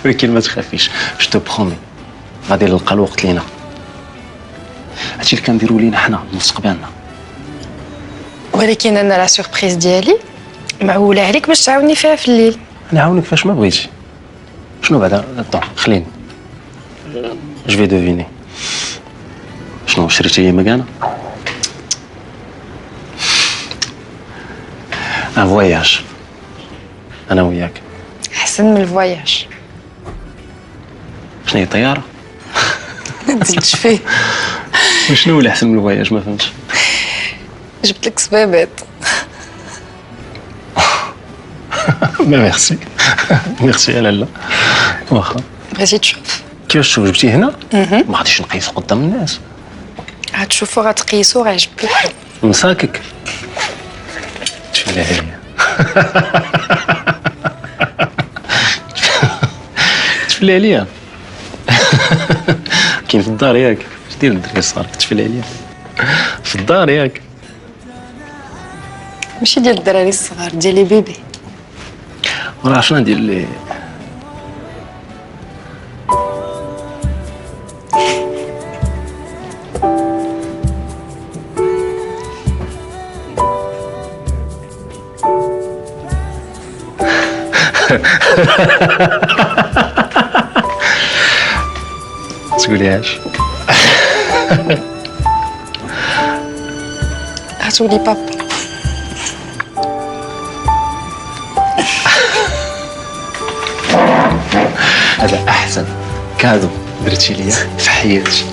ولكن ما تخافيش، جو تو برومي غادي نلقى الوقت لينا. هادشي اللي كنديرو لينا حنا مستقبلنا. ولكن انا لا سوربريز ديالي معوله عليك باش تعاوني فيها في الليل. نعاونك فاش ما بغيتي. شنو بعدا؟ طون خليني جو في دوفيني. شنو شريتي لي مكانه؟ ان فواياج انا وياك. احسن من الفواياج. شنو هي طياره؟ ما تزيدش فيه. وشنو هو اللي احسن من الفواياج؟ ما فهمتش. جبت لك صبابات. ميرسي. ميرسي يا لالا. واخا بغيتي تشوف؟ كيفاش تشوف؟ جبتي هنا؟ ما غاديش نقيسو قدام الناس. غتشوفو غتقيسو غيعجبك الحال. مساكك تفليها ليا. تفليها ليا. كاين في الدار ياك؟ اش دير الدري الصغار تفليها ليا في الدار ياك؟ ماشي ديال الدراري الصغار، ديالي بيبي. وراه شنو ندير لي؟ تقوليهاش. هاتولي بابا. هذا احسن كادو درتي ليا في حياتي.